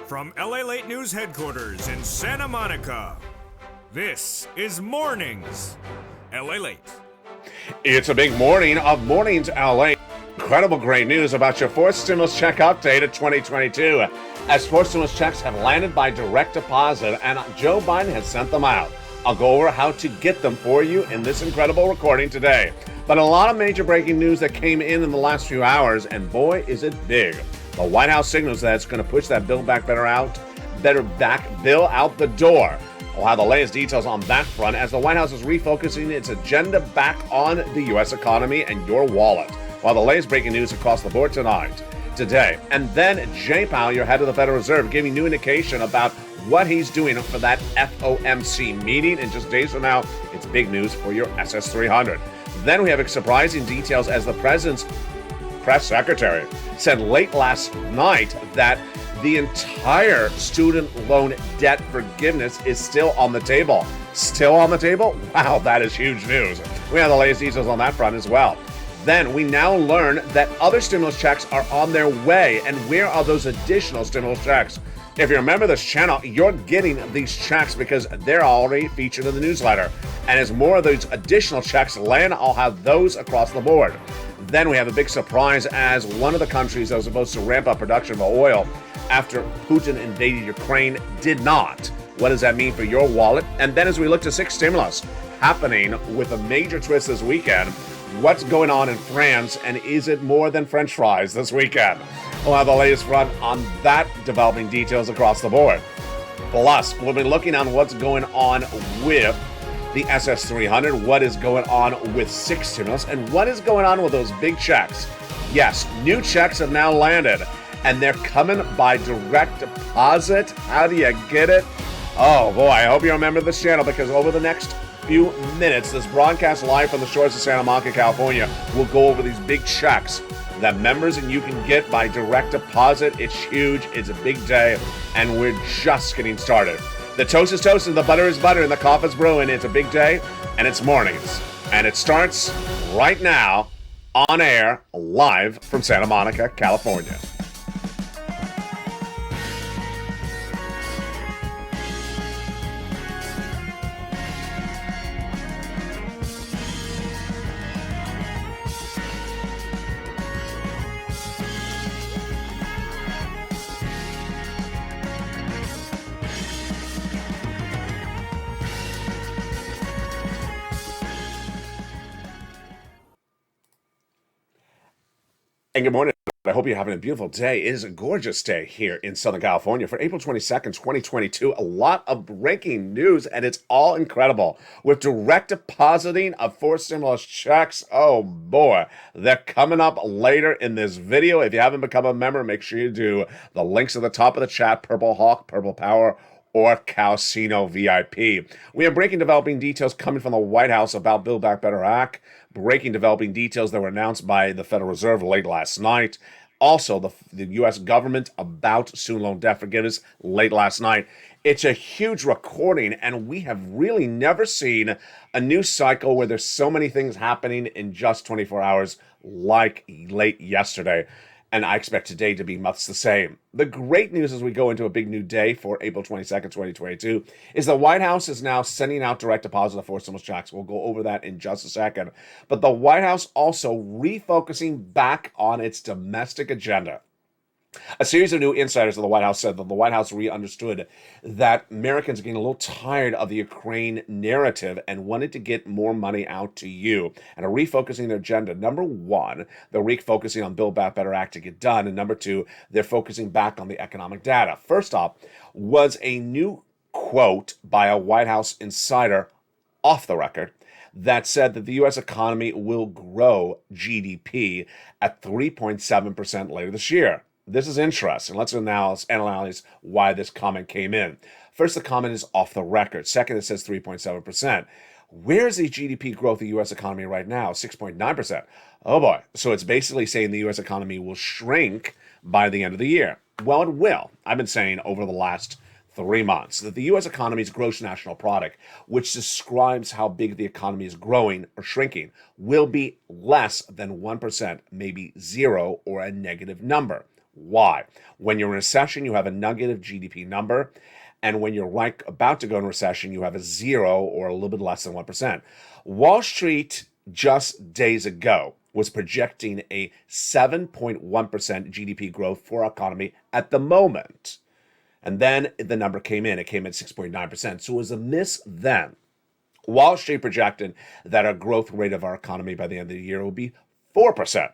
From LALATE News headquarters in Santa Monica, this is Mornings LALATE. It's a big morning of Mornings LA. Incredible great news about your fourth stimulus check update of 2022. As fourth stimulus checks have landed by direct deposit and Joe Biden has sent them out. I'll go over how to get them for you in this incredible recording today. But a lot of major breaking news that came in the last few hours, and boy, is it big. The White House signals that it's going to push that Build Back Back bill out the door. We'll have the latest details on that front as the White House is refocusing its agenda back on the U.S. economy and your wallet. While the latest breaking news across the board today. And then Jay Powell, your head of the Federal Reserve, giving new indication about what he's doing for that FOMC meeting. In just days from now, it's big news for your SS300. Then we have surprising details as the president's press secretary said late last night that the entire student loan debt forgiveness is still on the table. Still on the table? Wow, that is huge news. We have the latest details on that front as well. Then we now learn that other stimulus checks are on their way. And where are those additional stimulus checks? If you remember this channel, you're getting these checks because they're already featured in the newsletter. And as more of those additional checks land, I'll have those across the board. Then we have a big surprise as one of the countries that was supposed to ramp up production of oil after Putin invaded Ukraine did not. What does that mean for your wallet? And then as we look to six stimulus happening with a major twist this weekend, what's going on in France, and is it more than French fries this weekend? We'll have the latest front on that developing details across the board. Plus, we'll be looking on what's going on with the SS300, what is going on with six stimulus, and what is going on with those big checks. Yes, new checks have now landed, and they're coming by direct deposit. How do you get it? Oh boy, I hope you remember this channel because over the next few minutes, this broadcast live from the shores of Santa Monica, California, will go over these big checks that members and you can get by direct deposit. It's huge, it's a big day, and we're just getting started. The toast is toasted, the butter is butter, and the coffee's brewing. It's a big day, and it's mornings. And it starts right now, on air, live from Santa Monica, California. And good morning. I hope you're having a beautiful day. It is a gorgeous day here in Southern California for April 22nd, 2022. A lot of breaking news, and it's all incredible. With direct depositing of four stimulus checks, oh boy, they're coming up later in this video. If you haven't become a member, make sure you do. The links at the top of the chat, Purple Hawk, Purple Power, or Calcino VIP. We have breaking developing details coming from the White House about Build Back Better Act. Breaking developing details that were announced by the Federal Reserve late last night. Also, the U.S. government about student loan debt forgiveness late last night. It's a huge recording, and we have really never seen a news cycle where there's so many things happening in just 24 hours like late yesterday. And I expect today to be much the same. The great news as we go into a big new day for April 22nd, 2022, is the White House is now sending out direct deposit of four stimulus checks. We'll go over that in just a second. But the White House also refocusing back on its domestic agenda. A series of new insiders of the White House said that the White House understood that Americans are getting a little tired of the Ukraine narrative and wanted to get more money out to you and are refocusing their agenda. Number one, they're refocusing on Build Back Better Act to get done. And number two, they're focusing back on the economic data. First up was a new quote by a White House insider off the record that said that the U.S. economy will grow GDP at 3.7% later this year. This is interesting. Let's analyze why this comment came in. First, the comment is off the record. Second, it says 3.7%. Where's the GDP growth of the U.S. economy right now? 6.9%. Oh boy. So it's basically saying the U.S. economy will shrink by the end of the year. Well, it will. I've been saying over the last 3 months that the U.S. economy's gross national product, which describes how big the economy is growing or shrinking, will be less than 1%, maybe zero or a negative number. Why? When you're in recession, you have a negative GDP number. And when you're about to go in recession, you have a 0 or a little bit less than 1%. Wall Street just days ago was projecting a 7.1% GDP growth for our economy at the moment. And then the number came in. It came at 6.9%. So it was a miss then. Wall Street projected that our growth rate of our economy by the end of the year will be 4%.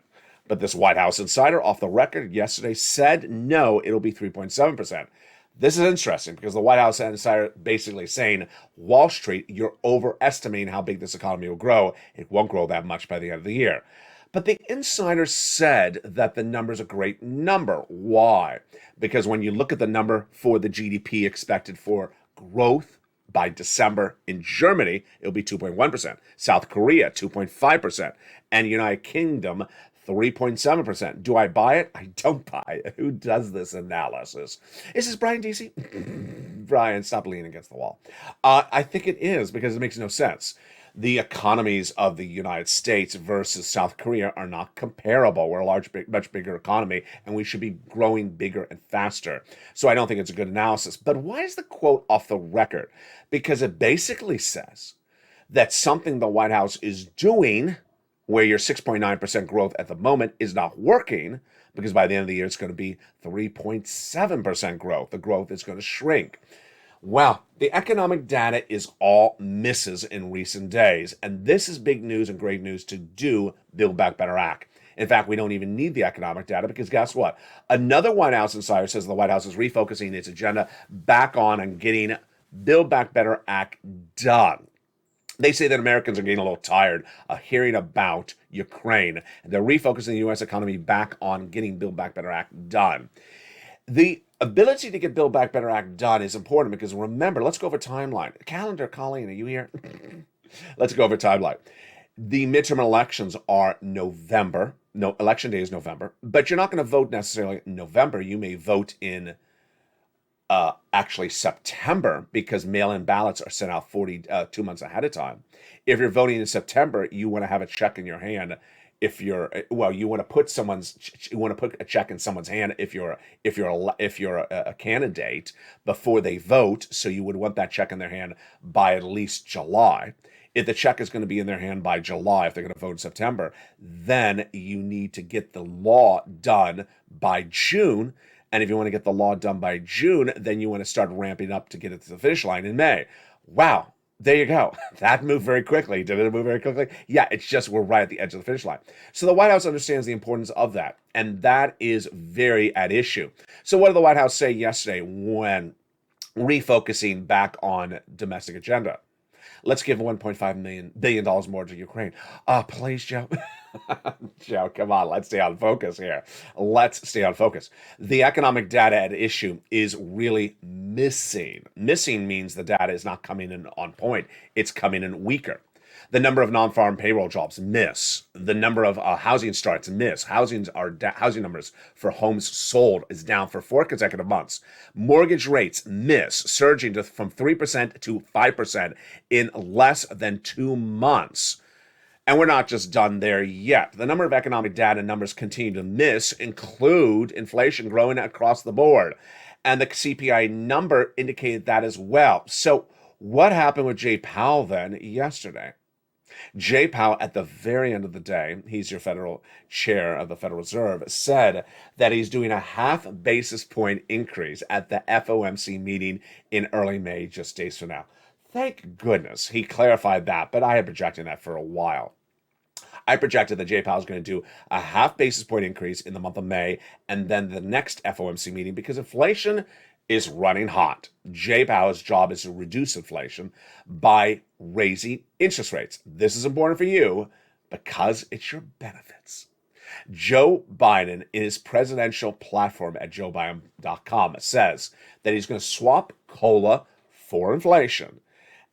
But this White House insider off the record yesterday said no, it'll be 3.7%. This is interesting because the White House insider basically saying, Wall Street, you're overestimating how big this economy will grow. It won't grow that much by the end of the year. But the insider said that the number's a great number. Why? Because when you look at the number for the GDP expected for growth by December in Germany, it'll be 2.1%. South Korea, 2.5%. And United Kingdom, 3.7%. Do I buy it? I don't buy it. Who does this analysis? Is this Brian DC? Brian, stop leaning against the wall. I think it is because it makes no sense. The economies of the United States versus South Korea are not comparable. We're a much bigger economy, and we should be growing bigger and faster. So I don't think it's a good analysis. But why is the quote off the record? Because it basically says that something the White House is doing, where your 6.9% growth at the moment is not working, because by the end of the year, it's going to be 3.7% growth. The growth is going to shrink. Well, the economic data is all misses in recent days, and this is big news and great news to do Build Back Better Act. In fact, we don't even need the economic data because guess what? Another White House insider says the White House is refocusing its agenda back on and getting Build Back Better Act done. They say that Americans are getting a little tired of hearing about Ukraine, and they're refocusing the U.S. economy back on getting Build Back Better Act done. The ability to get Build Back Better Act done is important because remember, let's go over timeline. Calendar, Colleen, are you here? Let's go over timeline. The midterm elections are November. No, election day is November, but you're not going to vote necessarily in November. You may vote in actually September because mail-in ballots are sent out 2 months ahead of time. If you're voting in September, you want to have a check in your hand. You want to put a check in someone's hand if you're a candidate before they vote. So you would want that check in their hand by at least July. If the check is going to be in their hand by July, if they're going to vote in September, then you need to get the law done by June. And if you want to get the law done by June, then you want to start ramping up to get it to the finish line in May. Wow. There you go. That moved very quickly. Did it move very quickly? Yeah, it's just we're right at the edge of the finish line. So the White House understands the importance of that, and that is very at issue. So what did the White House say yesterday when refocusing back on domestic agenda? Let's give $1.5 billion more to Ukraine. Please, Joe. Joe, come on. Let's stay on focus here. Let's stay on focus. The economic data at issue is really missing. Missing means the data is not coming in on point. It's coming in weaker. The number of non-farm payroll jobs, miss. The number of housing starts, miss. Housing numbers for homes sold is down for 4 consecutive months. Mortgage rates, miss, surging from 3% to 5% in less than 2 months. And we're not just done there yet. The number of economic data numbers continue to miss, include inflation growing across the board. And the CPI number indicated that as well. So what happened with Jay Powell then yesterday? Jay Powell, at the very end of the day, he's your federal chair of the Federal Reserve, said that he's doing a 0.5 basis point increase at the FOMC meeting in early May, just days from now. Thank goodness he clarified that, but I had projected that for a while. I projected that Jay Powell is going to do a 0.5 basis point increase in the month of May and then the next FOMC meeting because inflation is running hot. Jay Powell's job is to reduce inflation by raising interest rates. This is important for you because it's your benefits. Joe Biden, in his presidential platform at joebiden.com, says that he's going to swap COLA for inflation.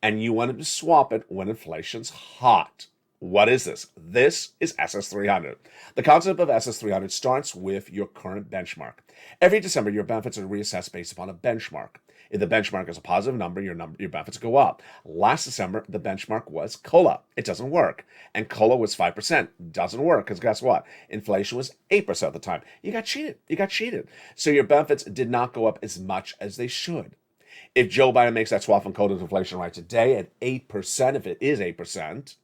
And you want him to swap it when inflation's hot. What is this? This is SS300. The concept of SS300 starts with your current benchmark. Every December, your benefits are reassessed based upon a benchmark. If the benchmark is a positive number, your benefits go up. Last December, the benchmark was COLA. It doesn't work. And COLA was 5%. Doesn't work because guess what? Inflation was 8% at the time. You got cheated. So your benefits did not go up as much as they should. If Joe Biden makes that swap from COLA to inflation right today at 8%, if it is 8%,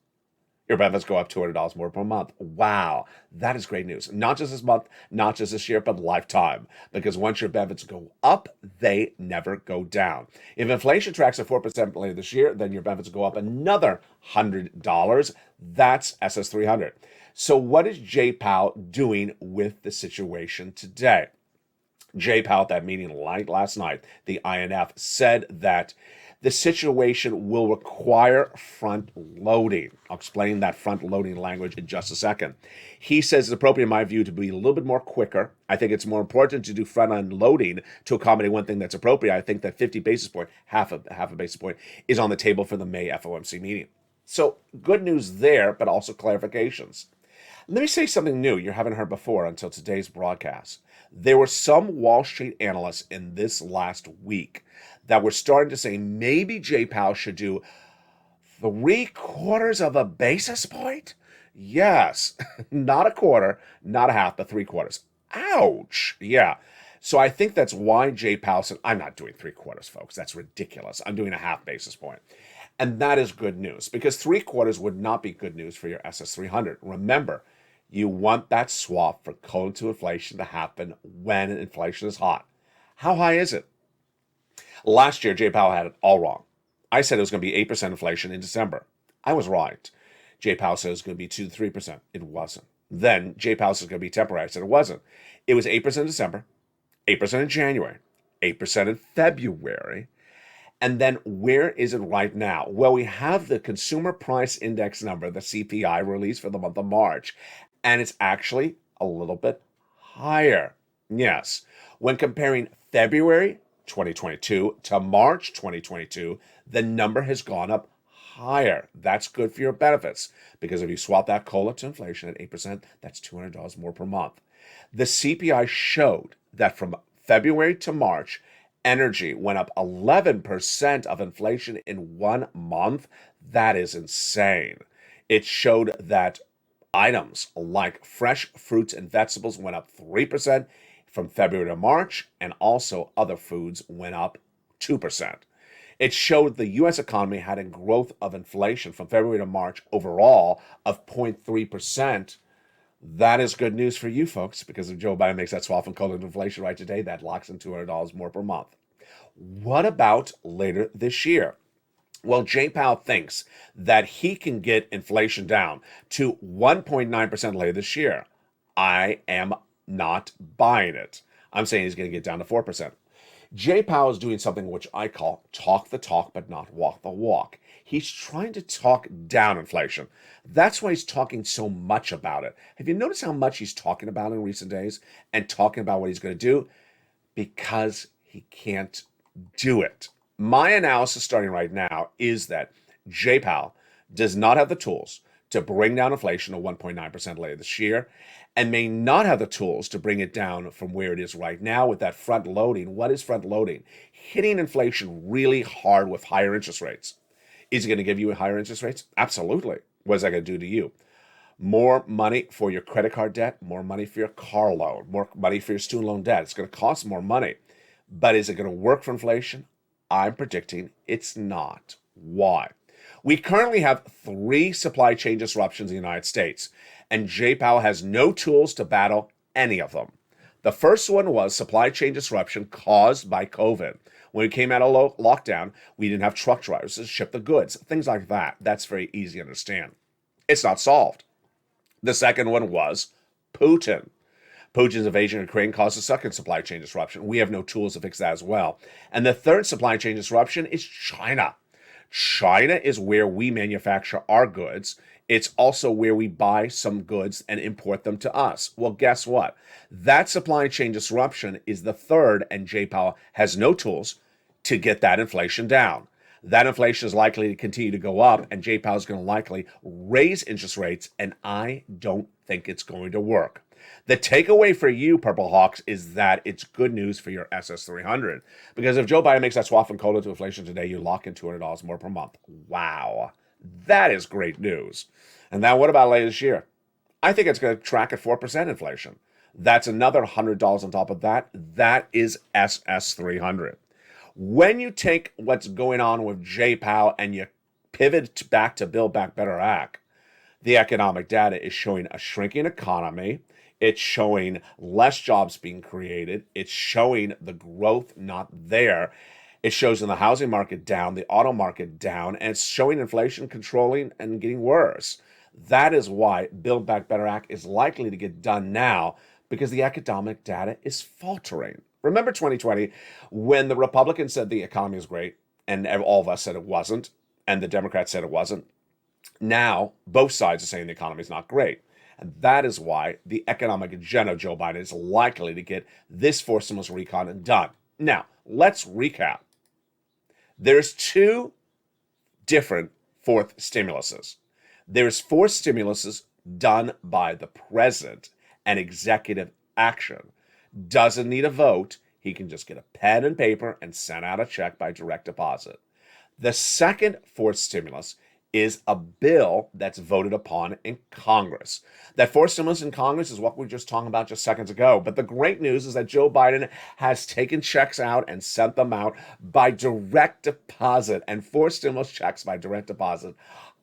your benefits go up $200 more per month. Wow, that is great news. Not just this month, not just this year, but lifetime. Because once your benefits go up, they never go down. If inflation tracks at 4% later this year, then your benefits go up another $100. That's SS300. So what is Jay Powell doing with the situation today? Jay Powell at that meeting last night, the INF, said that the situation will require front loading. I'll explain that front loading language in just a second. He says it's appropriate, in my view, to be a little bit more quicker. I think it's more important to do front end loading to accommodate one thing that's appropriate. I think that 50 basis point, half a basis point, is on the table for the May FOMC meeting. So good news there, but also clarifications. Let me say something new you haven't heard before until today's broadcast. There were some Wall Street analysts in this last week that were starting to say maybe Jay Powell should do 3/4 of a basis point. Yes, not a quarter, not a half, but 3/4. Ouch. Yeah. So I think that's why Jay Powell said, I'm not doing 3/4, folks. That's ridiculous. I'm doing a half basis point. And that is good news because 3/4 would not be good news for your SS300. Remember, you want that swap for COLA to inflation to happen when inflation is hot. How high is it? Last year, Jay Powell had it all wrong. I said it was going to be 8% inflation in December. I was right. Jay Powell said it was going to be 2 to 3%. It wasn't. Then Jay Powell said it was going to be temporary. I said it wasn't. It was 8% in December, 8% in January, 8% in February. And then where is it right now? Well, we have the Consumer Price Index number, the CPI, released for the month of March. And it's actually a little bit higher. Yes. When comparing February 2022 to March 2022, the number has gone up higher. That's good for your benefits because if you swap that COLA to inflation at 8%, that's $200 more per month. The CPI showed that from February to March, energy went up 11% of inflation in 1 month. That is insane. It showed that items like fresh fruits and vegetables went up 3% from February to March, and also other foods went up 2%. It showed the U.S. economy had a growth of inflation from February to March overall of 0.3%. That is good news for you folks, because if Joe Biden makes that swap from COLA to inflation right today, that locks in $200 more per month. What about later this year? Well, Jay Powell thinks that he can get inflation down to 1.9% later this year. I am not buying it. I'm saying he's going to get down to 4%. Jay Powell is doing something which I call talk the talk but not walk the walk. He's trying to talk down inflation. That's why he's talking so much about it. Have you noticed how much he's talking about in recent days and talking about what he's going to do? Because he can't do it. My analysis starting right now is that Jay Powell does not have the tools to bring down inflation to 1.9% later this year and may not have the tools to bring it down from where it is right now with that front loading. What is front loading? Hitting inflation really hard with higher interest rates. Is it going to give you higher interest rates? Absolutely. What is that going to do to you? More money for your credit card debt, more money for your car loan, more money for your student loan debt. It's going to cost more money. But is it going to work for inflation? I'm predicting it's not. Why? We currently have 3 supply chain disruptions in the United States, and Jay Powell has no tools to battle any of them. The first one was supply chain disruption caused by COVID. When we came out of lockdown, we didn't have truck drivers to ship the goods, things like that. That's very easy to understand. It's not solved. The second one was Putin. Putin's invasion of Ukraine caused a second supply chain disruption. We have no tools to fix that as well. And the third supply chain disruption is China. China is where we manufacture our goods. It's also where we buy some goods and import them to us. Well, guess what? That supply chain disruption is the third, and Jay Powell has no tools to get that inflation down. That inflation is likely to continue to go up, and Jay Powell is going to likely raise interest rates, and I don't think it's going to work. The takeaway for you, Purple Hawks, is that it's good news for your SS300. Because if Joe Biden makes that swap from COLA to inflation today, you lock in $200 more per month. Wow. That is great news. And now what about later this year? I think it's going to track at 4% inflation. That's another $100 on top of that. That is SS300. When you take what's going on with Jay Powell and you pivot back to Build Back Better Act, the economic data is showing a shrinking economy. It's showing less jobs being created. It's showing the growth not there. It shows in the housing market down, the auto market down, and it's showing inflation controlling and getting worse. That is why Build Back Better Act is likely to get done now, because the economic data is faltering. Remember 2020, when the Republicans said the economy is great, and all of us said it wasn't, and the Democrats said it wasn't. Now, both sides are saying the economy is not great. And that is why the economic agenda of Joe Biden is likely to get this forced stimulus recon done. Now, let's recap. There's two different fourth stimuluses. There's four stimuluses done by the president and executive action. Doesn't need a vote. He can just get a pen and paper and send out a check by direct deposit. The second fourth stimulus is a bill that's voted upon in Congress. That fourth stimulus in Congress is what we were just talking about just seconds ago. But the great news is that Joe Biden has taken checks out and sent them out by direct deposit. And four stimulus checks by direct deposit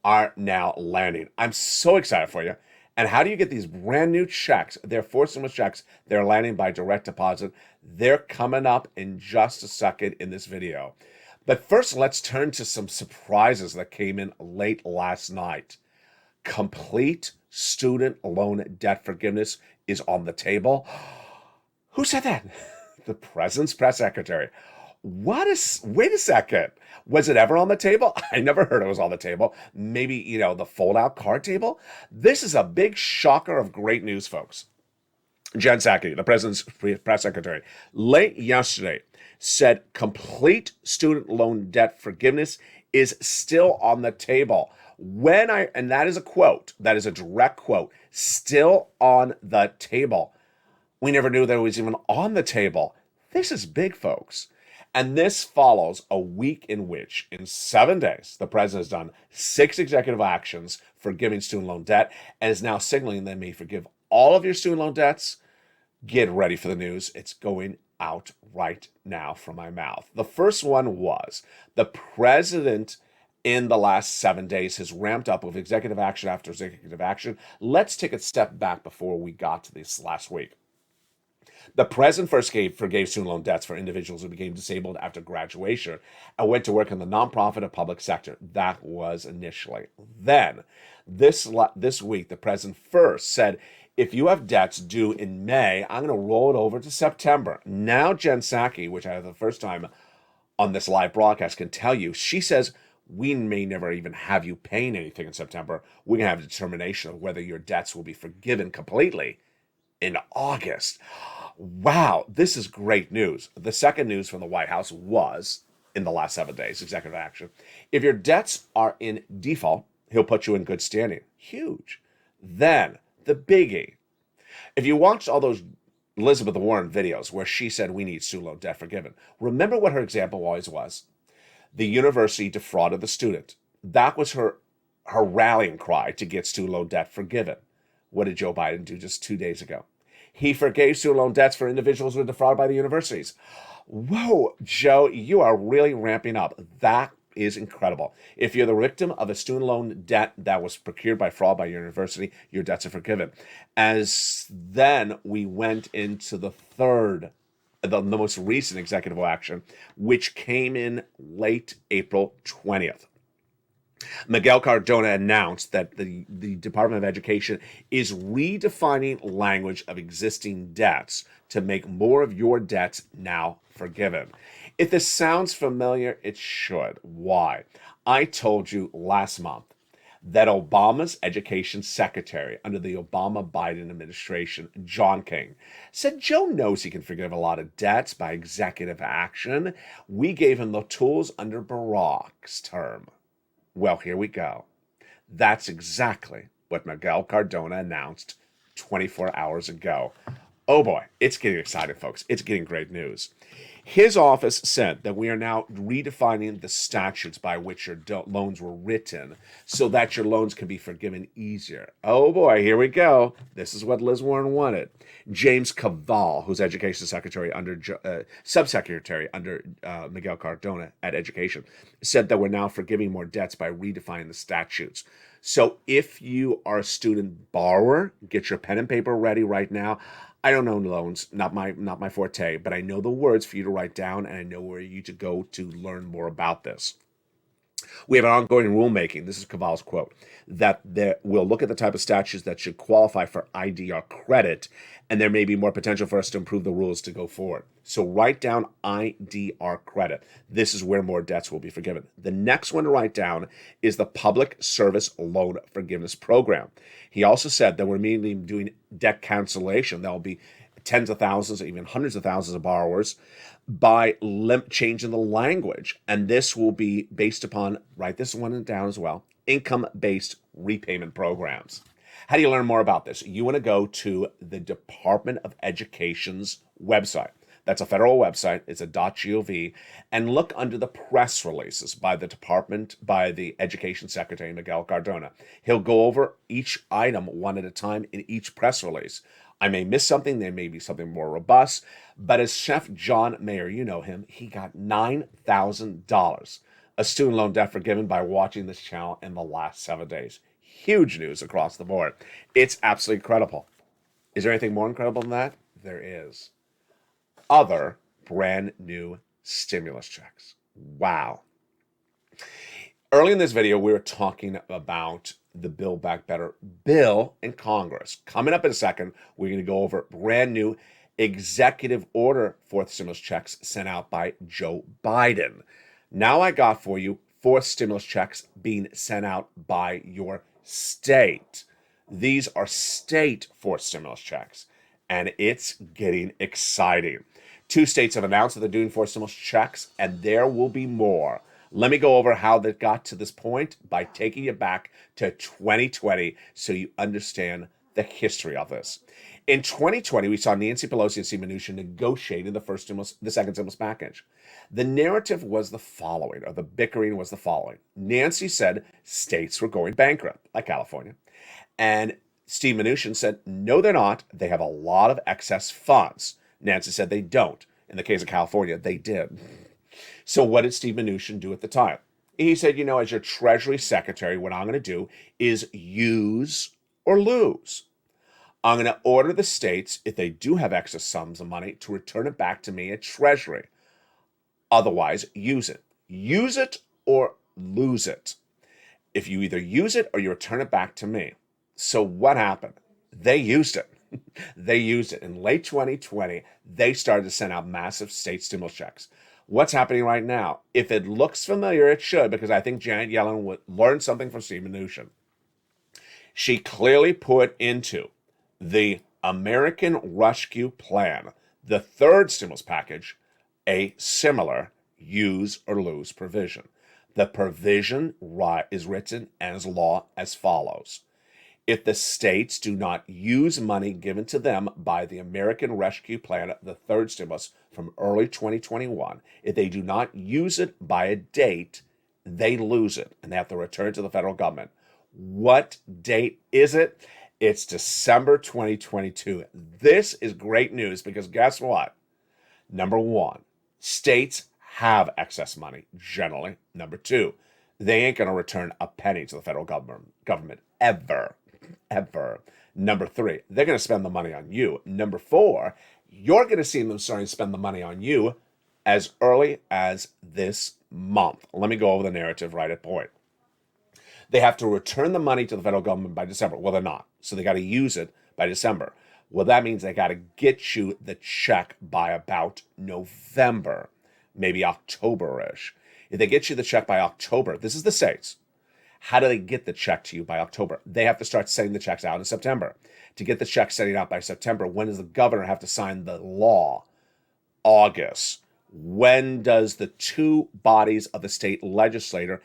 are now landing. I'm so excited for you. And how do you get these brand new checks? They're four stimulus checks. They're landing by direct deposit. They're coming up in just a second in this video. But first, let's turn to some surprises that came in late last night. Complete student loan debt forgiveness is on the table. Who said that? The president's press secretary. Wait a second. Was it ever on the table? I never heard it was on the table. Maybe, the fold-out card table? This is a big shocker of great news, folks. Jen Psaki, the president's press secretary, late yesterday said complete student loan debt forgiveness is still on the table. And that is a quote, that is a direct quote, still on the table. We never knew that it was even on the table. This is big, folks. And this follows a week in which, in 7 days, the president has done 6 executive actions forgiving student loan debt and is now signaling they may forgive all of your student loan debts. Get ready for the news. It's going out right now from my mouth. The first one was the president in the last 7 days has ramped up with executive action after executive action. Let's take a step back before we got to this last week. The president first forgave student loan debts for individuals who became disabled after graduation and went to work in the nonprofit or public sector. That was initially. Then, this week, the president first said, if you have debts due in May, I'm going to roll it over to September. Now, Jen Psaki, which I have the first time on this live broadcast, can tell you, she says, we may never even have you paying anything in September. We're going to have a determination of whether your debts will be forgiven completely in August. Wow, this is great news. The second news from the White House was, in the last 7 days, executive action. If your debts are in default, he'll put you in good standing. Huge. Then, the biggie. If you watched all those Elizabeth Warren videos where she said we need student loan debt forgiven, remember what her example always was. The university defrauded the student. That was her rallying cry to get student loan debt forgiven. What did Joe Biden do just 2 days ago? He forgave student loan debts for individuals who were defrauded by the universities. Whoa, Joe, you are really ramping up. That is incredible. If you're the victim of a student loan debt that was procured by fraud by your university, your debts are forgiven. As then we went into the most recent executive action, which came in late April 20th. Miguel Cardona announced that the Department of Education is redefining language of existing debts to make more of your debts now forgiven. If this sounds familiar, it should. Why? I told you last month that Obama's education secretary under the Obama-Biden administration, John King, said Joe knows he can forgive a lot of debts by executive action. We gave him the tools under Barack's term. Well, here we go. That's exactly what Miguel Cardona announced 24 hours ago. Oh boy, it's getting exciting, folks. It's getting great news. His office said that we are now redefining the statutes by which your loans were written so that your loans can be forgiven easier. Oh boy, here we go. This is what Liz Warren wanted. James Cavall, who's education secretary under subsecretary under Miguel Cardona at Education, said that we're now forgiving more debts by redefining the statutes. So if you are a student borrower, get your pen and paper ready right now. I don't know loans, not my forte, but I know the words for you to write down, and I know where you to go to learn more about this. We have an ongoing rulemaking, this is Cavall's quote, that we'll look at the type of statutes that should qualify for IDR credit, and there may be more potential for us to improve the rules to go forward. So write down IDR credit. This is where more debts will be forgiven. The next one to write down is the Public Service Loan Forgiveness Program. He also said that we're mainly doing debt cancellation. There'll be tens of thousands, even hundreds of thousands of borrowers by changing the language. And this will be based upon, write this one down as well, income-based repayment programs. How do you learn more about this? You want to go to the Department of Education's website. That's a federal website. It's a .gov, and look under the press releases by the Education Secretary, Miguel Cardona. He'll go over each item one at a time in each press release. I may miss something. There may be something more robust. But as Chef John Mayer, you know him, he got $9,000, a student loan debt forgiven by watching this channel in the last 7 days. Huge news across the board. It's absolutely incredible. Is there anything more incredible than that? There is. Other brand new stimulus checks. Wow. Early in this video, we were talking about the Build Back Better bill in Congress. Coming up in a second, we're going to go over brand new executive order fourth stimulus checks sent out by Joe Biden. Now I got for you fourth stimulus checks being sent out by your state. These are state fourth stimulus checks, and it's getting exciting. 2 states have announced that they're doing fourth stimulus checks, and there will be more. Let me go over how they got to this point by taking you back to 2020 so you understand the history of this. In 2020, we saw Nancy Pelosi and Steve Mnuchin negotiating the second stimulus package. The narrative was the following, or the bickering was the following. Nancy said states were going bankrupt, like California. And Steve Mnuchin said, no, they're not. They have a lot of excess funds. Nancy said they don't. In the case of California, they did. So what did Steve Mnuchin do at the time? He said, as your Treasury Secretary, what I'm going to do is use or lose. I'm going to order the states, if they do have excess sums of money, to return it back to me at Treasury. Otherwise, use it. Use it or lose it. If you either use it or you return it back to me. So what happened? They used it. They used it. In late 2020, they started to send out massive state stimulus checks. What's happening right now? If it looks familiar, it should, because I think Janet Yellen would learn something from Steve Mnuchin. She clearly put into the American Rescue Plan, the third stimulus package, a similar use or lose provision. The provision is written as law as follows. If the states do not use money given to them by the American Rescue Plan, the third stimulus from early 2021, if they do not use it by a date, they lose it and they have to return to the federal government. What date is it? It's December 2022. This is great news because guess what? Number one, states have excess money generally. Number two, they ain't going to return a penny to the federal government ever. Number three, they're going to spend the money on you. Number four, you're going to see them starting to spend the money on you as early as this month. Let me go over the narrative right at point. They have to return the money to the federal government by December. Well, they're not. So they got to use it by December. Well, that means they got to get you the check by about November, maybe October-ish. If they get you the check by October, this is the states. How do they get the check to you by October? They have to start sending the checks out in September. To get the check sending out by September, when does the governor have to sign the law? August. When does the two bodies of the state legislature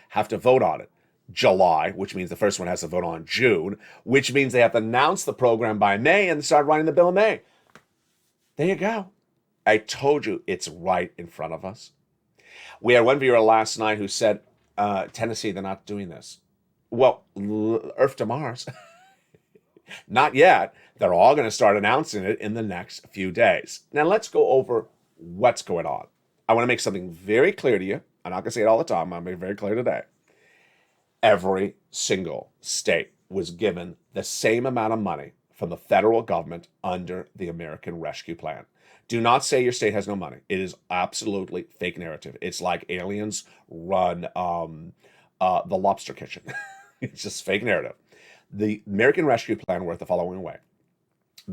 have to vote on it? July, which means the first one has to vote on June, which means they have to announce the program by May and start writing the bill in May. There you go. I told you it's right in front of us. We had one viewer last night who said, Tennessee, they're not doing this. Well, Earth to Mars. Not yet. They're all going to start announcing it in the next few days. Now, let's go over what's going on. I want to make something very clear to you. I'm not going to say it all the time. I'm going to be very clear today. Every single state was given the same amount of money from the federal government under the American Rescue Plan. Do not say your state has no money. It is absolutely fake narrative. It's like aliens run the lobster kitchen. It's just fake narrative. The American Rescue Plan worked the following way.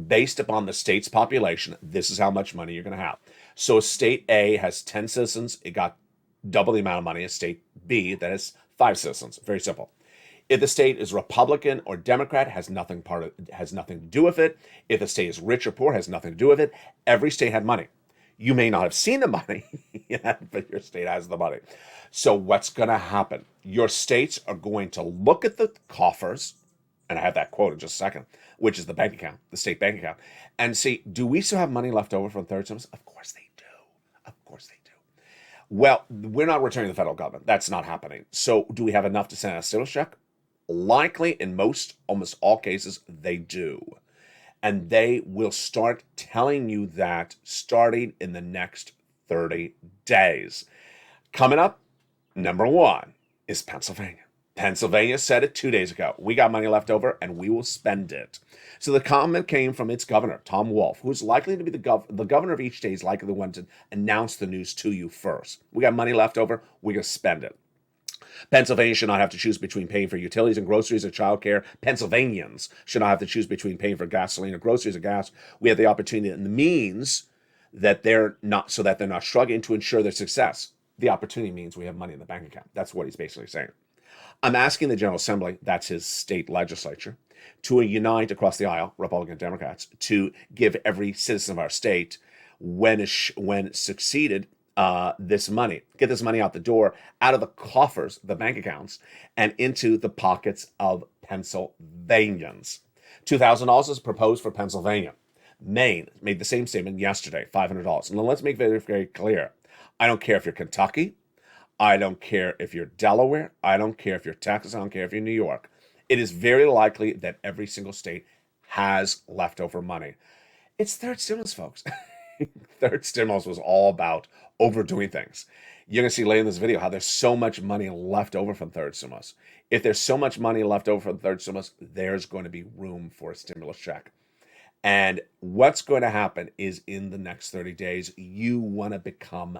Based upon the state's population, this is how much money you're going to have. So state A has 10 citizens. It got double the amount of money as state B that has 5 citizens. Very simple. If the state is Republican or Democrat, has nothing to do with it. If the state is rich or poor, has nothing to do with it. Every state had money. You may not have seen the money, but your state has the money. So what's going to happen? Your states are going to look at the coffers, and I have that quote in just a second, which is the bank account, the state bank account, and see, do we still have money left over from third stimulus? Of course they do. Of course they do. Well, we're not returning to the federal government. That's not happening. So do we have enough to send out a stimulus check? Likely, in almost all cases, they do. And they will start telling you that starting in the next 30 days. Coming up, number 1 is Pennsylvania. Pennsylvania said it 2 days ago. We got money left over and we will spend it. So the comment came from its governor, Tom Wolf, who's likely to be the governor of each state, is likely the one to announce the news to you first. We got money left over. We're going to spend it. Pennsylvania should not have to choose between paying for utilities and groceries or childcare. Pennsylvanians should not have to choose between paying for gasoline or groceries or gas. We have the opportunity and the means that they're not struggling to ensure their success. The opportunity means we have money in the bank account. That's what he's basically saying. I'm asking the General Assembly, that's his state legislature, to unite across the aisle, Republican and Democrats, to give every citizen of our state, when succeeded, this money, get this money out the door, out of the coffers, the bank accounts, and into the pockets of Pennsylvanians. $2,000 is proposed for Pennsylvania. Maine made the same statement yesterday, $500. And let's make very, very clear. I don't care if you're Kentucky. I don't care if you're Delaware. I don't care if you're Texas. I don't care if you're New York. It is very likely that every single state has leftover money. It's third stimulus, folks. Third stimulus was all about overdoing things. You're going to see later in this video how there's so much money left over from third stimulus. If there's so much money left over from third stimulus, there's going to be room for a stimulus check. And what's going to happen is in the next 30 days, you want to become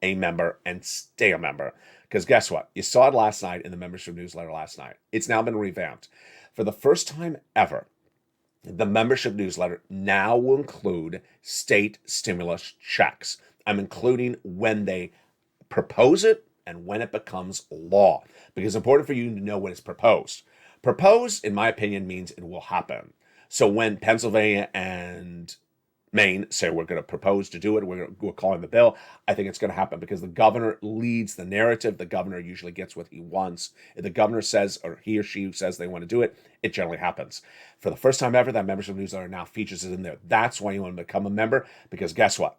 a member and stay a member. Because guess what? You saw it last night in the membership newsletter last night. It's now been revamped. For the first time ever, the membership newsletter now will include state stimulus checks. I'm including when they propose it and when it becomes law. Because it's important for you to know when it's proposed. Proposed, in my opinion, means it will happen. So when Pennsylvania and Maine say we're going to propose to do it, we're calling the bill, I think it's going to happen because the governor leads the narrative. The governor usually gets what he wants. If the governor says, or he or she says they want to do it, it generally happens. For the first time ever, that membership newsletter now features it in there. That's why you want to become a member, because guess what?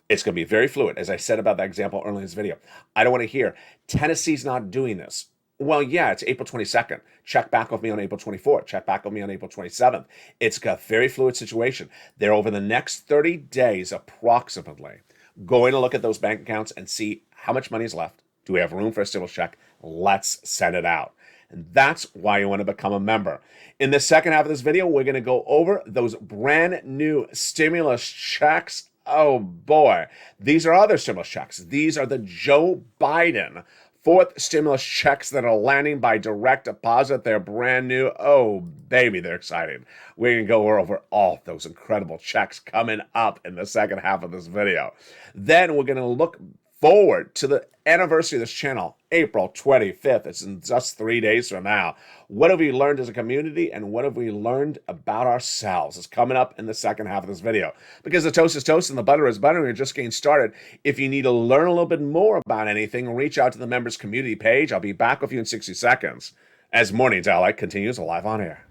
It's going to be very fluid. As I said about that example earlier in this video, I don't want to hear, Tennessee's not doing this. Well, yeah, it's April 22nd. Check back with me on April 24th. Check back with me on April 27th. It's a very fluid situation. They're over the next 30 days, approximately, going to look at those bank accounts and see how much money is left. Do we have room for a stimulus check? Let's send it out. And that's why you want to become a member. In the second half of this video, we're going to go over those brand new stimulus checks. Oh boy, these are other stimulus checks. These are the Joe Biden fourth stimulus checks that are landing by direct deposit. They're brand new. Oh, baby, they're exciting. We're going to go over all those incredible checks coming up in the second half of this video. Then we're going to look forward to the anniversary of this channel, April 25th. It's in just 3 days from now. What have we learned as a community, and what have we learned about ourselves? It's coming up in the second half of this video. Because the toast is toast and the butter is butter, and we're just getting started. If you need to learn a little bit more about anything, reach out to the members community page. I'll be back with you in 60 seconds as Mornings LA continues live on air.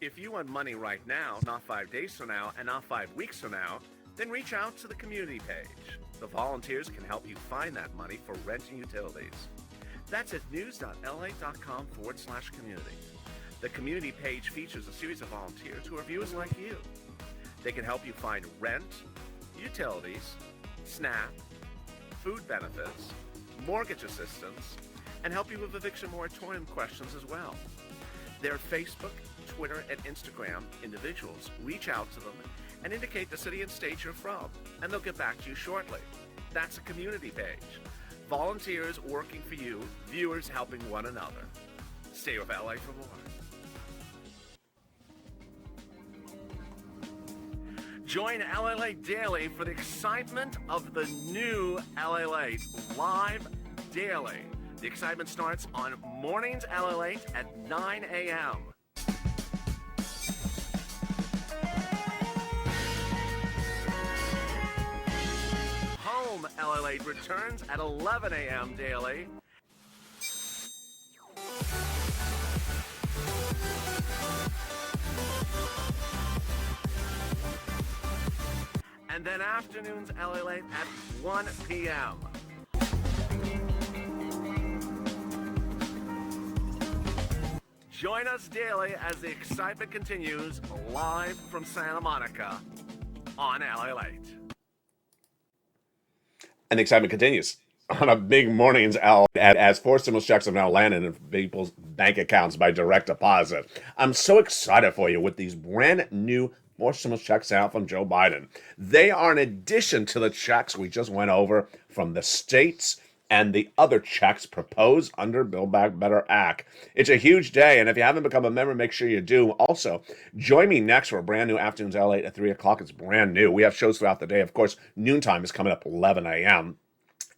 If you want money right now, not 5 days from now, and not 5 weeks from now, then reach out to the community page. The volunteers can help you find that money for rent and utilities. That's at news.la.com/community. The community page features a series of volunteers who are viewers like you. They can help you find rent, utilities, SNAP, food benefits, mortgage assistance, and help you with eviction moratorium questions as well. Their Facebook, Twitter, and Instagram individuals reach out to them and indicate the city and state you're from, and they'll get back to you shortly. That's a community page. Volunteers working for you, viewers helping one another. Stay with LA for more. Join LALATE daily for the excitement of the new LALATE live daily. The excitement starts on Mornings LALATE at 9 a.m. Home LALATE returns at 11 a.m. daily. And then afternoons LALATE at 1 p.m. Join us daily as the excitement continues live from Santa Monica on LALATE. And the excitement continues on a big Mornings out as 4 stimulus checks have now landed in people's bank accounts by direct deposit. I'm so excited for you with these brand new 4 stimulus checks out from Joe Biden. They are in addition to the checks we just went over from the states and the other checks proposed under Build Back Better Act. It's a huge day, and if you haven't become a member, make sure you do. Also, join me next for a brand new Afternoons LA at 3 o'clock. It's brand new. We have shows throughout the day. Of course, noontime is coming up 11 a.m.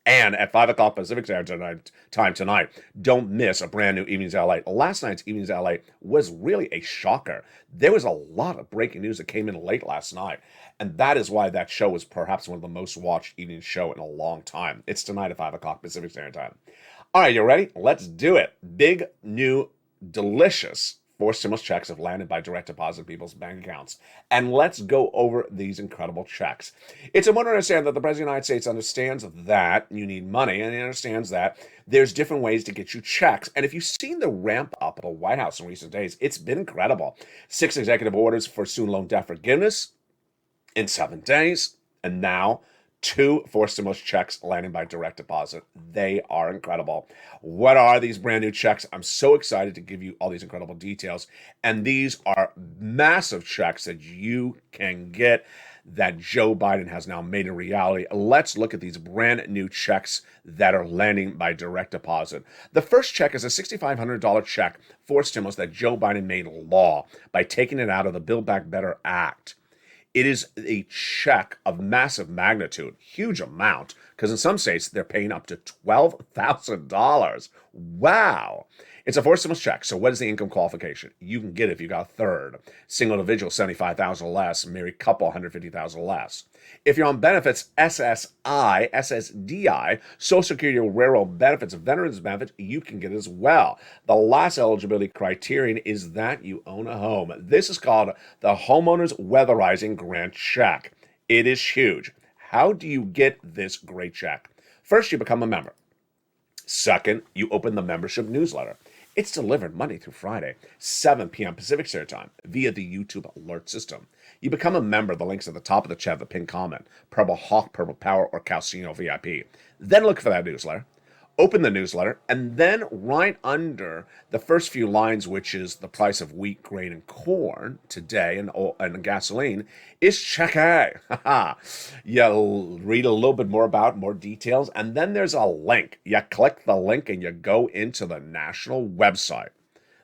And at 5 o'clock Pacific Standard Time tonight, don't miss a brand new Evenings LA. Last night's Evenings LA was really a shocker. There was a lot of breaking news that came in late last night. And that is why that show was perhaps one of the most watched evening show in a long time. It's tonight at 5 o'clock Pacific Standard Time. All right, you ready? Let's do it. Big, new, delicious 4 stimulus checks have landed by direct deposit in people's bank accounts. And let's go over these incredible checks. It's important to understand that the President of the United States understands that you need money, and he understands that there's different ways to get you checks. And if you've seen the ramp up of the White House in recent days, it's been incredible. 6 executive orders for student loan debt forgiveness in 7 days, and now 2 4 stimulus checks landing by direct deposit. They are incredible. What are these brand new checks? I'm so excited to give you all these incredible details. And these are massive checks that you can get that Joe Biden has now made a reality. Let's look at these brand new checks that are landing by direct deposit. The first check is a $6,500 check for stimulus that Joe Biden made law by taking it out of the Build Back Better Act. It is a check of massive magnitude, huge amount, because in some states they're paying up to $12,000. Wow. It's a 4 stimulus check. So what is the income qualification? You can get it if you got a third. Single individual, $75,000 less. Married couple, $150,000 less. If you're on benefits, SSI, SSDI, Social Security Railroad benefits, veterans benefits, you can get it as well. The last eligibility criterion is that you own a home. This is called the Homeowners Weatherizing Grant Check. It is huge. How do you get this great check? First, you become a member. Second, you open the membership newsletter. It's delivered Monday through Friday, 7 p.m. Pacific Standard Time via the YouTube alert system. You become a member. The link's at the top of the chat, the pinned comment. Purple Hawk, Purple Power, or Calcino VIP. Then look for that newsletter. Open the newsletter, and then right under the first few lines, which is the price of wheat, grain, and corn today, and gasoline, is check A. You'll read a little bit more about more details, and then there's a link. You click the link, and you go into the national website.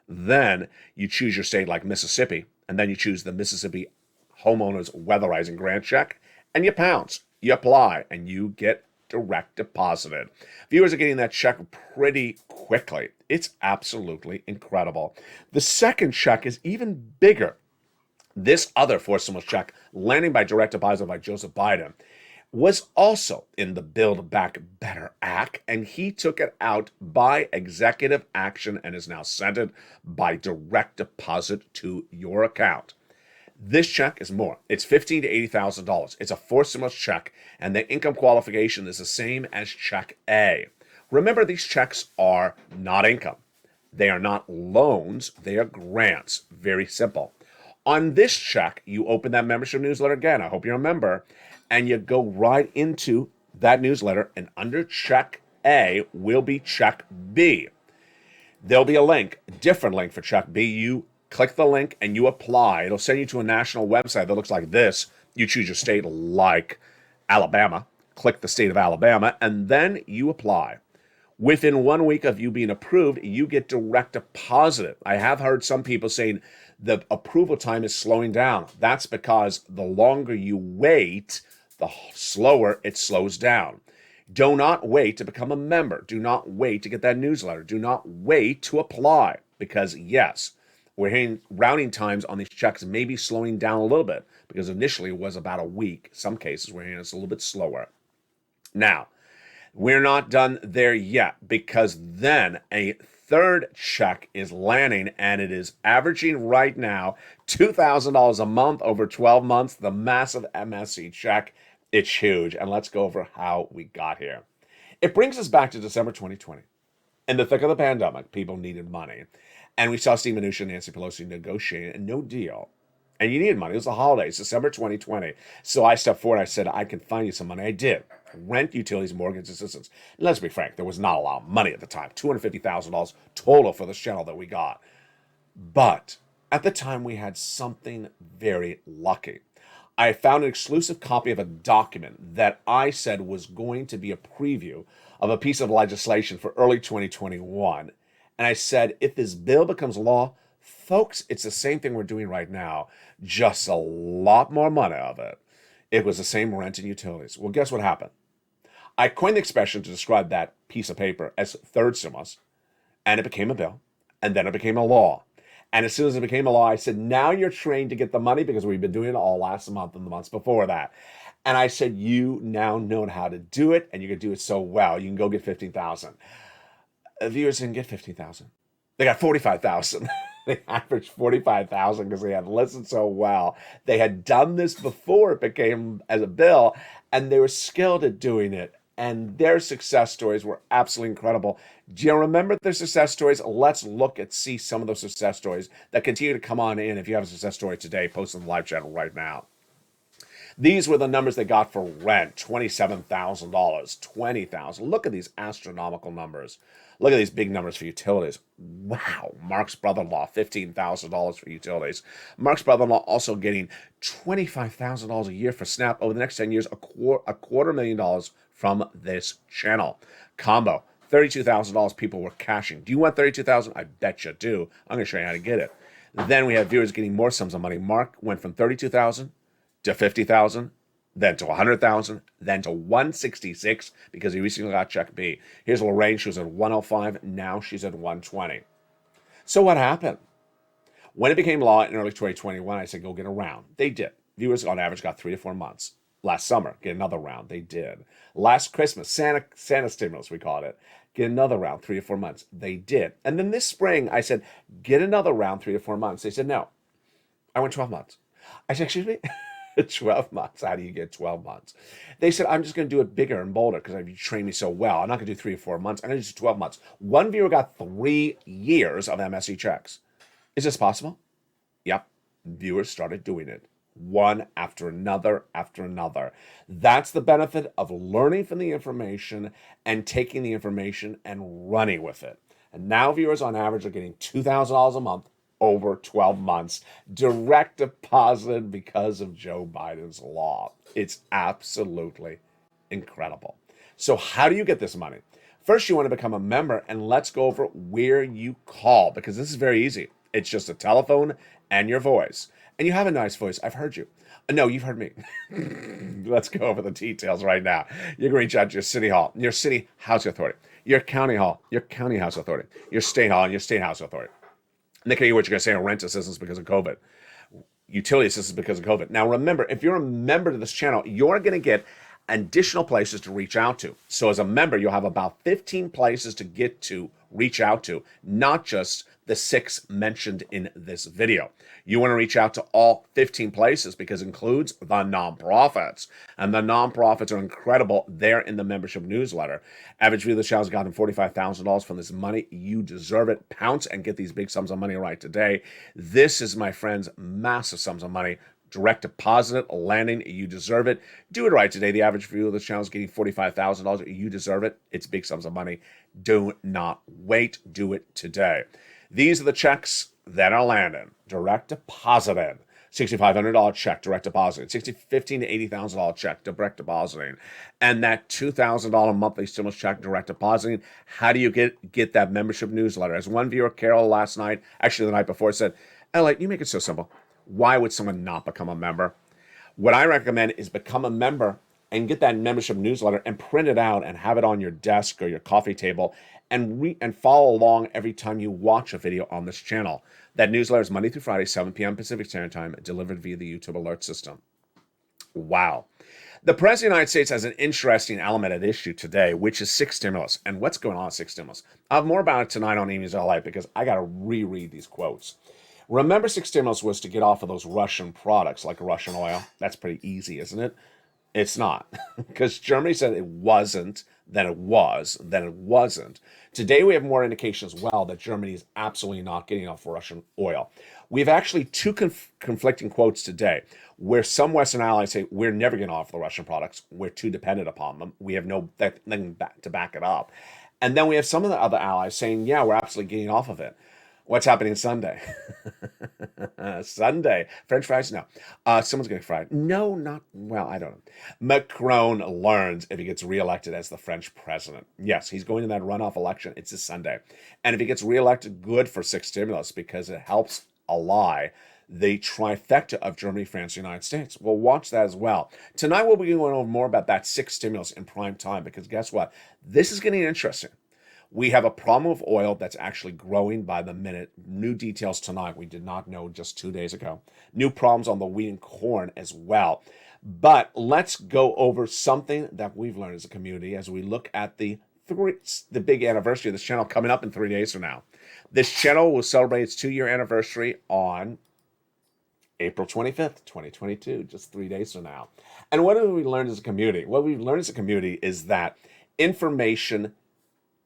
Then you choose your state like Mississippi, and then you choose the Mississippi Homeowners Weatherizing Grant Check, and you pounce. You apply, and you get direct deposited. Viewers are getting that check pretty quickly. It's absolutely incredible. The second check is even bigger. This other forced stimulus check, landing by direct deposit by Joseph Biden, was also in the Build Back Better Act, and he took it out by executive action and is now sent it by direct deposit to your account. This check is more. It's $15,000 to $80,000. It's a forced stimulus check, and the income qualification is the same as Check A. Remember, these checks are not income. They are not loans. They are grants. Very simple. On this check, you open that membership newsletter again. I hope you're a member. And you go right into that newsletter, and under Check A will be Check B. There'll be a link, a different link for Check B. You click the link and you apply. It'll send you to a national website that looks like this. You choose your state like Alabama. Click the state of Alabama, and then you apply. Within 1 week of you being approved, you get direct deposited. I have heard some people saying the approval time is slowing down. That's because the longer you wait, the slower it slows down. Do not wait to become a member. Do not wait to get that newsletter. Do not wait to apply, because yes, we're hearing routing times on these checks may be slowing down a little bit, because initially it was about a week. Some cases we're hearing it's a little bit slower. Now, we're not done there yet, because then a third check is landing, and it is averaging right now $2,000 a month over 12 months. The massive MSC check. It's huge. And let's go over how we got here. It brings us back to December 2020. In the thick of the pandemic, people needed money. And we saw Steve Mnuchin and Nancy Pelosi negotiating a no deal. And you needed money. It was the holidays, December 2020. So I stepped forward. I said, I can find you some money. I did. Rent, utilities, mortgage assistance. And let's be frank, there was not a lot of money at the time. $250,000 total for this channel that we got. But at the time, we had something very lucky. I found an exclusive copy of a document that I said was going to be a preview of a piece of legislation for early 2021. And I said, if this bill becomes law, folks, it's the same thing we're doing right now, just a lot more money of it. It was the same rent and utilities. Well, guess what happened? I coined the expression to describe that piece of paper as third stimulus, and it became a bill, and then it became a law. And as soon as it became a law, I said, now you're trained to get the money, because we've been doing it all last month and the months before that. And I said, you now know how to do it, and you can do it so well. You can go get 15,000. Viewers didn't get 15,000. They got 45,000. They averaged 45,000 because they had listened so well. They had done this before it became as a bill, and they were skilled at doing it. And their success stories were absolutely incredible. Do you remember their success stories? Let's look at see some of those success stories that continue to come on in. If you have a success story today, post in the live channel right now. These were the numbers they got for rent: $27,000, $20,000. Look at these astronomical numbers. Look at these big numbers for utilities. Wow. Mark's brother-in-law, $15,000 for utilities. Mark's brother-in-law also getting $25,000 a year for SNAP over the next 10 years, a $250,000 from this channel. Combo, $32,000 people were cashing. Do you want $32,000? I bet you do. I'm going to show you how to get it. Then we have viewers getting more sums of money. Mark went from $32,000 to $50,000, then to $100,000, then to $166 because he recently got Check B. Here's Lorraine. She was at $105. Now she's at $120. So what happened? When it became law in early 2021, I said, go get a round. They did. Viewers on average got 3 to 4 months. Last summer, get another round. They did. Last Christmas, Santa stimulus, we called it. Get another round, 3 to 4 months. They did. And then this spring, I said, get another round, 3 to 4 months. They said, no. I went 12 months. I said, excuse me? 12 months. How do you get 12 months? They said, I'm just going to do it bigger and bolder because you trained me so well. I'm not going to do 3 or 4 months. I'm going to do 12 months. One viewer got 3 years of MSC checks. Is this possible? Yep. Viewers started doing it. One after another after another. That's the benefit of learning from the information and taking the information and running with it. And now viewers on average are getting $2,000 a month over 12 months, direct deposited because of Joe Biden's law. It's absolutely incredible. So how do you get this money? First, you want to become a member, and let's go over where you call, because this is very easy. It's just a telephone and your voice. And you have a nice voice. I've heard you. No, you've heard me. Let's go over the details right now. You can reach out to your city hall, your city housing authority, your county hall, your county house authority, your state hall, and your state house authority. And they can hear what you're going to say on rent assistance because of COVID, utility assistance because of COVID. Now, remember, if you're a member to this channel, you're going to get additional places to reach out to. So as a member, you'll have about 15 places to get to, reach out to, not just the 6 mentioned in this video. You want to reach out to all 15 places because it includes the nonprofits. And the nonprofits are incredible. They're in the membership newsletter. Average view of the show has gotten $45,000 from this money. You deserve it. Pounce and get these big sums of money right today. This is, my friends, massive sums of money. Direct deposit, landing, you deserve it. Do it right today. The average view of the channel is getting $45,000. You deserve it. It's big sums of money. Do not wait. Do it today. These are the checks that are landing. Direct deposited. $6,500 check, direct depositing. $15,000 to $80,000 check, direct depositing. And that $2,000 monthly stimulus check, direct depositing. How do you get that membership newsletter? As one viewer, Carol, last night, actually the night before, said, LA, you make it so simple. Why would someone not become a member? What I recommend is become a member and get that membership newsletter and print it out and have it on your desk or your coffee table and follow along every time you watch a video on this channel. That newsletter is Monday through Friday, 7 p.m. Pacific Standard Time, delivered via the YouTube alert system. Wow. The President of the United States has an interesting element at issue today, which is 6 stimulus. And what's going on with 6 stimulus? I'll have more about it tonight on E-News LA because I got to reread these quotes. Remember, 6 stimulus was to get off of those Russian products like Russian oil. That's pretty easy, isn't it? It's not, because Germany said it wasn't, then it was, then it wasn't. Today we have more indication as well that Germany is absolutely not getting off Russian oil. We have actually 2 conflicting quotes today, where some Western allies say we're never getting off the Russian products. We're too dependent upon them. We have nothing to back it up. And then we have some of the other allies saying, yeah, we're absolutely getting off of it. What's happening Sunday? Sunday. French fries? No. Someone's getting fried. No, not, well, I don't know. Macron learns if he gets reelected as the French president. Yes, he's going to that runoff election. It's this Sunday. And if he gets reelected, good for 6 stimulus because it helps ally the trifecta of Germany, France, and the United States. We'll watch that as well. Tonight we'll be going over more about that 6 stimulus in prime time because guess what? This is getting interesting. We have a problem with oil that's actually growing by the minute. New details tonight we did not know just 2 days ago. New problems on the wheat and corn as well. But let's go over something that we've learned as a community as we look at the big anniversary of this channel coming up in 3 days from now. This channel will celebrate its 2-year anniversary on April 25th, 2022, just 3 days from now. And what have we learned as a community? What we've learned as a community is that information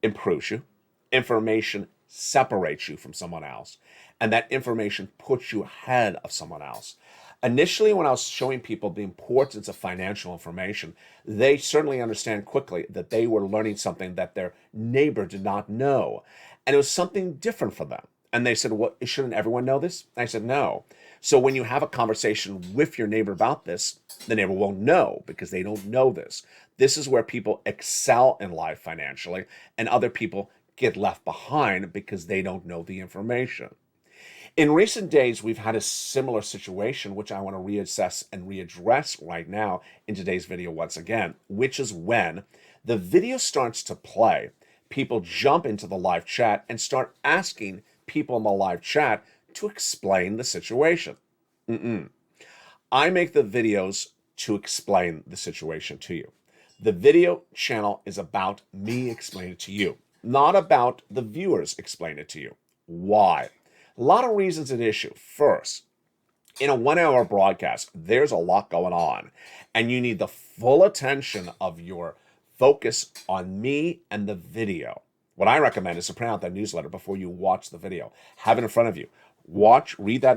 improves you, information separates you from someone else, and that information puts you ahead of someone else. Initially, when I was showing people the importance of financial information, they certainly understand quickly that they were learning something that their neighbor did not know, and it was something different for them. And they said, "What? Shouldn't everyone know this?" And I said, "No." So when you have a conversation with your neighbor about this, the neighbor won't know because they don't know this. This is where people excel in life financially, and other people get left behind because they don't know the information. In recent days, we've had a similar situation, which I want to reassess and readdress right now in today's video once again, which is when the video starts to play, people jump into the live chat and start asking people in the live chat to explain the situation. I make the videos to explain the situation to you. The video channel is about me explaining it to you, not about the viewers explaining it to you. Why? A lot of reasons at issue. First, in a 1-hour broadcast, there's a lot going on, and you need the full attention of your focus on me and the video. What I recommend is to print out that newsletter before you watch the video. Have it in front of you. Watch, read the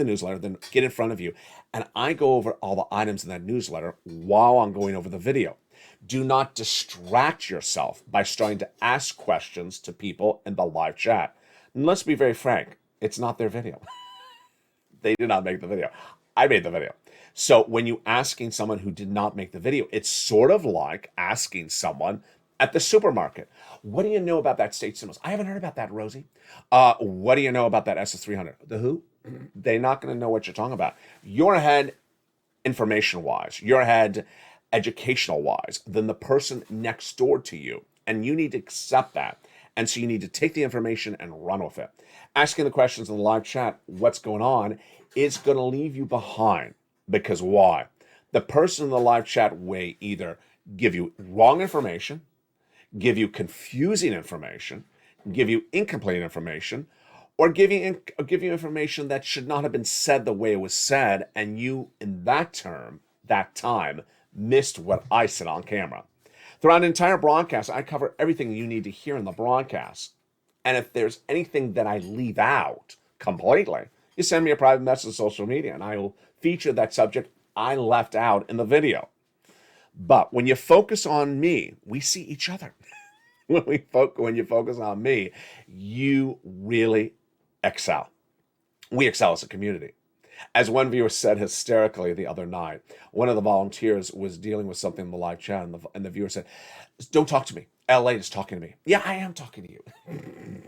newsletter, then get in front of you. And I go over all the items in that newsletter while I'm going over the video. Do not distract yourself by starting to ask questions to people in the live chat. And let's be very frank, it's not their video. They did not make the video. I made the video. So when you're asking someone who did not make the video, it's sort of like asking someone at the supermarket, what do you know about that state stimulus? I haven't heard about that, Rosie. What do you know about that SS300? The who? they're not going to know what you're talking about. You're ahead information-wise. You're ahead educational-wise than the person next door to you. And you need to accept that. And so you need to take the information and run with it. Asking the questions in the live chat, what's going on, is going to leave you behind. Because why? The person in the live chat may either give you wrong information, give you confusing information, give you incomplete information, or give you information that should not have been said the way it was said, and you, in that time, missed what I said on camera. Throughout an entire broadcast, I cover everything you need to hear in the broadcast. And if there's anything that I leave out completely, you send me a private message on social media, and I will feature that subject I left out in the video. But when you focus on me, we see each other. When you focus on me, you really excel. We excel as a community. As one viewer said hysterically the other night, one of the volunteers was dealing with something in the live chat, and the viewer said, "Don't talk to me. LA is talking to me." Yeah, I am talking to you.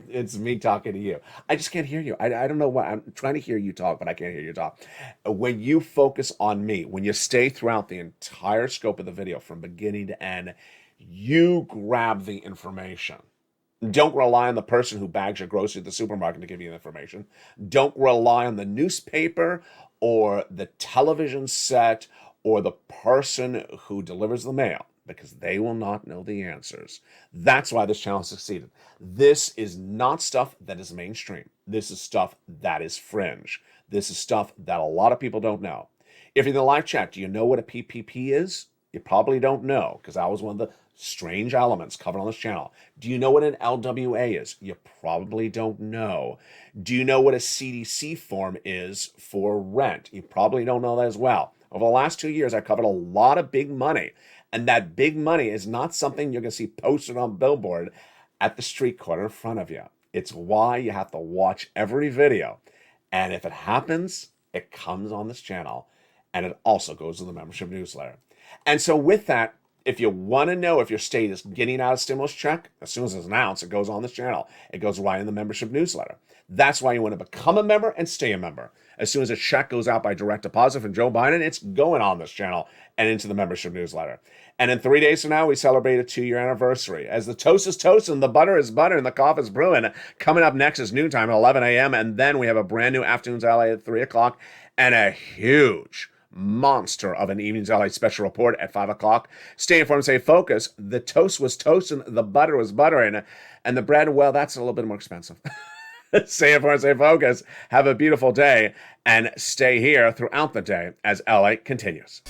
It's me talking to you. I just can't hear you. I don't know why. I'm trying to hear you talk, but I can't hear you talk. When you focus on me, when you stay throughout the entire scope of the video from beginning to end, you grab the information. Don't rely on the person who bags your groceries at the supermarket to give you the information. Don't rely on the newspaper or the television set or the person who delivers the mail, because they will not know the answers. That's why this channel succeeded. This is not stuff that is mainstream. This is stuff that is fringe. This is stuff that a lot of people don't know. If you're in the live chat, do you know what a PPP is? You probably don't know, because that was one of the strange elements covered on this channel. Do you know what an LWA is? You probably don't know. Do you know what a CDC form is for rent? You probably don't know that as well. Over the last 2 years, I covered a lot of big money, and that big money is not something you're going to see posted on billboard at the street corner in front of you. It's why you have to watch every video. And if it happens, it comes on this channel, and it also goes to the membership newsletter. And so with that, if you want to know if your state is getting out a stimulus check, as soon as it's announced, it goes on this channel. It goes right in the membership newsletter. That's why you want to become a member and stay a member. As soon as a check goes out by direct deposit from Joe Biden, it's going on this channel and into the membership newsletter. And in 3 days from now, we celebrate a 2-year anniversary. As the toast is toasting, the butter is butter, and the coffee is brewing. Coming up next is noontime at 11 a.m. And then we have a brand new Afternoons LA at 3 o'clock and a huge monster of an Evenings LA special report at 5 o'clock. Stay informed, stay focused. The toast was toasting, the butter was buttering, and the bread, well, that's a little bit more expensive. Stay informed, stay focused. Have a beautiful day, and stay here throughout the day as LA continues.